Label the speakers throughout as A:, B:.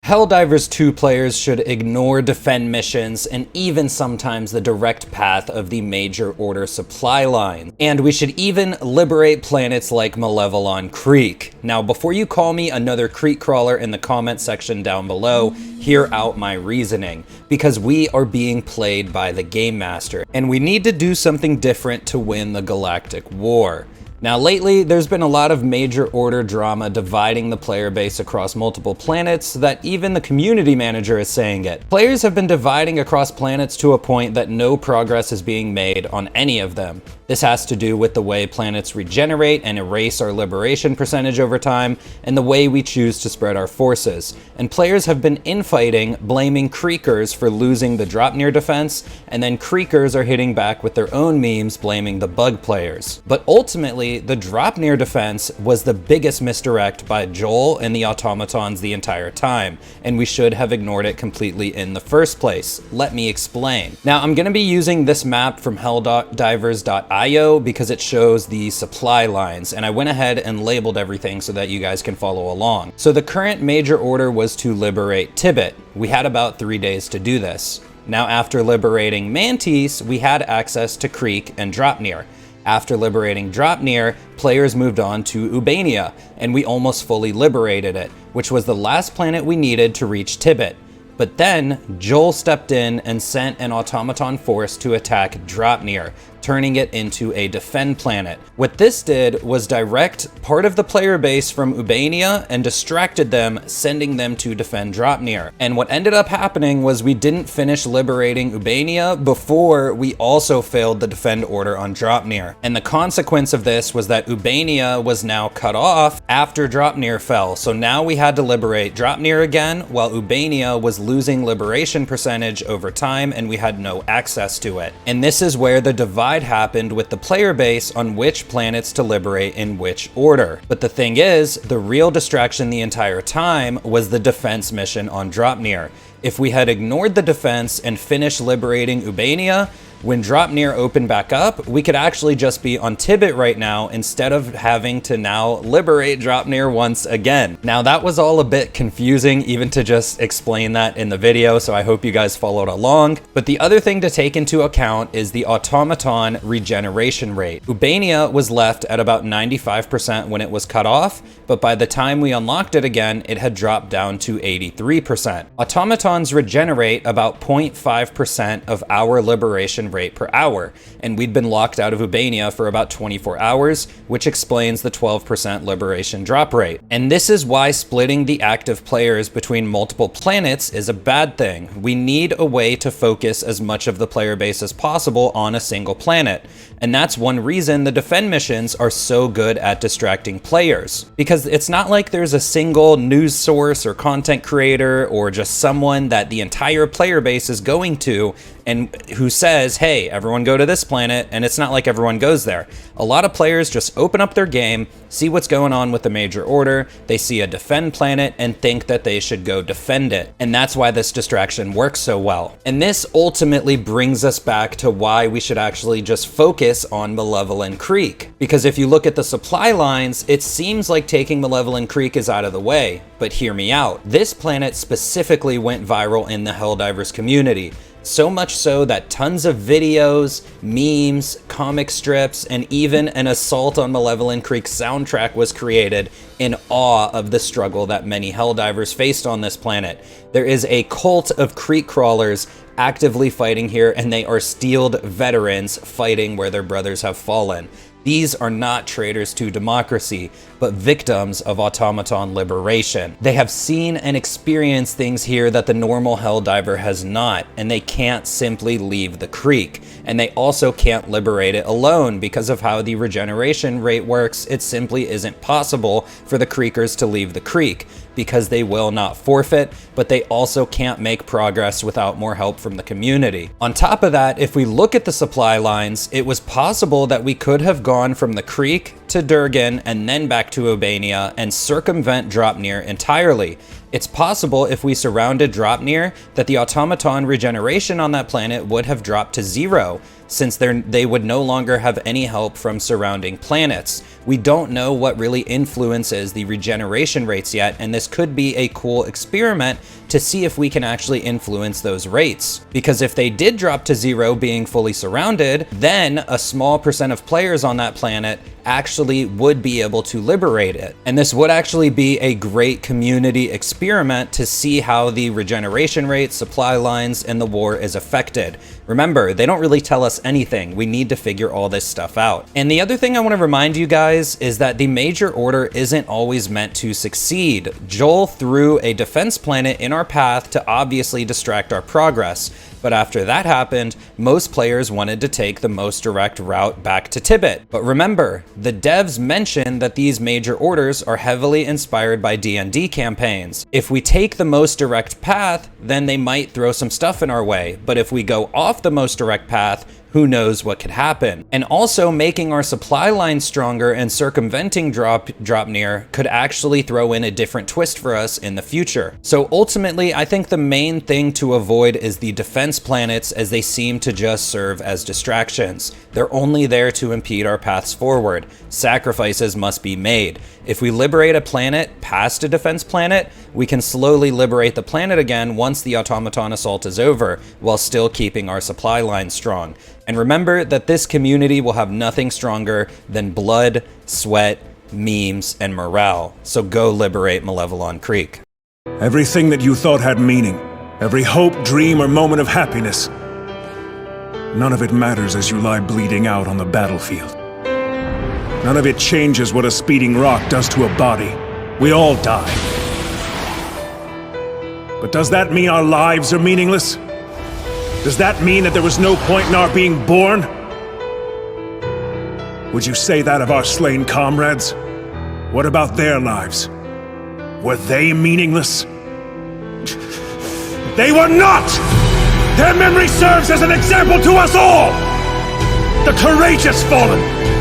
A: Helldivers 2 players should ignore defend missions and even sometimes the direct path of the major order supply line. And we should even liberate planets like Malevelon Creek. Now, before you call me another creek crawler in the comment section down below, hear out my reasoning. Because we are being played by the Game Master, and we need to do something different to win the Galactic War. Now lately, there's been a lot of major order drama dividing the player base across multiple planets that even the community manager is saying it. Players have been dividing across planets to a point that no progress is being made on any of them. This has to do with the way planets regenerate and erase our liberation percentage over time, and the way we choose to spread our forces. And players have been infighting, blaming Creekers for losing the draupnir defense, and then Creekers are hitting back with their own memes blaming the bug players. But ultimately, the draupnir defense was the biggest misdirect by Joel and the automatons the entire time, and we should have ignored it completely in the first place. Let me explain. Now, I'm going to be using this map from helldivers.io because it shows the supply lines, and I went ahead and labeled everything so that you guys can follow along. So the current major order was to liberate Tibit. We had about 3 days to do this. Now, after liberating Mantis, we had access to Creek and Draupnir. After liberating Draupnir, players moved on to Ubanea, and we almost fully liberated it, which was the last planet we needed to reach Tibit. But then, Joel stepped in and sent an automaton force to attack Draupnir, turning it into a defend planet. What this did was direct part of the player base from Ubanea and distracted them, sending them to defend Draupnir. And what ended up happening was we didn't finish liberating Ubanea before we also failed the defend order on Draupnir. And the consequence of this was that Ubanea was now cut off after Draupnir fell. So now we had to liberate Draupnir again, while Ubanea was losing liberation percentage over time and we had no access to it. And this is where the divide happened with the player base on which planets to liberate in which order. But the thing is, the real distraction the entire time was the defense mission on Draupnir. If we had ignored the defense and finished liberating Ubanea, when Draupnir opened back up, we could actually just be on Tibit right now instead of having to now liberate Draupnir once again. Now that was all a bit confusing even to just explain that in the video, so I hope you guys followed along. But the other thing to take into account is the automaton regeneration rate. Ubanea was left at about 95% when it was cut off, but by the time we unlocked it again, it had dropped down to 83%. Automatons regenerate about 0.5% of our liberation rate per hour, and we'd been locked out of Ubanea for about 24 hours, which explains the 12% liberation drop rate. And this is why splitting the active players between multiple planets is a bad thing. We need a way to focus as much of the player base as possible on a single planet. And that's one reason the defend missions are so good at distracting players. Because it's not like there's a single news source or content creator or just someone that the entire player base is going to and who says, hey, everyone go to this planet, and it's not like everyone goes there. A lot of players just open up their game, see what's going on with the major order, they see a defend planet, and think that they should go defend it. And that's why this distraction works so well. And this ultimately brings us back to why we should actually just focus on Malevelon Creek. Because if you look at the supply lines, it seems like taking Malevelon Creek is out of the way. But hear me out. This planet specifically went viral in the Helldivers community. So much so that tons of videos, memes, comic strips, and even an Assault on Malevelon Creek soundtrack was created in awe of the struggle that many Helldivers faced on this planet. There is a cult of creek crawlers actively fighting here, and they are steeled veterans fighting where their brothers have fallen. These are not traitors to democracy, but victims of automaton liberation. They have seen and experienced things here that the normal Helldiver has not, and they can't simply leave the creek. And they also can't liberate it alone because of how the regeneration rate works. It simply isn't possible for the creekers to leave the creek, because they will not forfeit, but they also can't make progress without more help from the community. On top of that, if we look at the supply lines, it was possible that we could have gone from the creek to Durgan and then back to Ubanea and circumvent Draupnir entirely. It's possible if we surrounded Draupnir that the automaton regeneration on that planet would have dropped to 0. since they would no longer have any help from surrounding planets. We don't know what really influences the regeneration rates yet, and this could be a cool experiment to see if we can actually influence those rates. Because if they did drop to 0 being fully surrounded, then a small percent of players on that planet actually would be able to liberate it. And this would actually be a great community experiment to see how the regeneration rate, supply lines, and the war is affected. Remember, they don't really tell us anything. We need to figure all this stuff out. And the other thing I want to remind you guys is that the major order isn't always meant to succeed. Joel threw a defense planet in our path to obviously distract our progress. But after that happened, most players wanted to take the most direct route back to Tibit. But remember, the devs mentioned that these major orders are heavily inspired by D&D campaigns. If we take the most direct path, then they might throw some stuff in our way. But if we go off the most direct path, who knows what could happen. And also making our supply line stronger and circumventing draupnir could actually throw in a different twist for us in the future. So ultimately, I think the main thing to avoid is the defense planets, as they seem to just serve as distractions. They're only there to impede our paths forward. Sacrifices must be made. If we liberate a planet past a defense planet, we can slowly liberate the planet again once the automaton assault is over, while still keeping our supply line strong. And remember that this community will have nothing stronger than blood, sweat, memes, and morale. So go liberate Malevelon Creek.
B: Everything that you thought had meaning, every hope, dream, or moment of happiness, none of it matters as you lie bleeding out on the battlefield. None of it changes what a speeding rock does to a body. We all die. But does that mean our lives are meaningless? Does that mean that there was no point in our being born? Would you say that of our slain comrades? What about their lives? Were they meaningless? They were not! Their memory serves as an example to us all! The courageous fallen,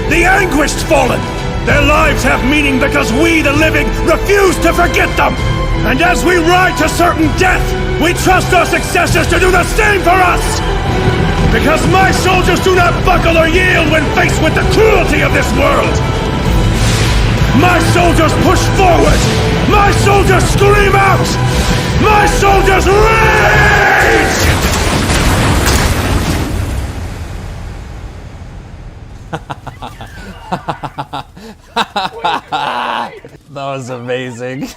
B: the anguished fallen, their lives have meaning because we, the living, refuse to forget them! And as we ride to certain death, we trust our successors to do the same for us! Because my soldiers do not buckle or yield when faced with the cruelty of this world! My soldiers push forward! My soldiers scream out! My soldiers rage!
A: That was amazing.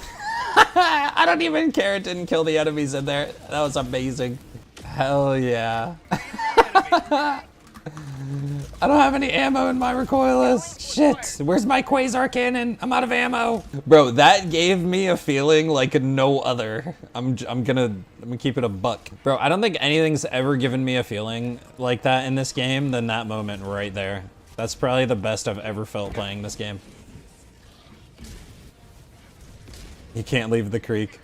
A: I don't even care it didn't kill the enemies in there. That was amazing. Hell yeah. I don't have any ammo in my recoilless. Shit, where's my quasar cannon? I'm out of ammo. Bro, that gave me a feeling like no other. I'm gonna keep it a buck. Bro, I don't think anything's ever given me a feeling like that in this game than that moment right there. That's probably the best I've ever felt playing this game. You can't leave the creek.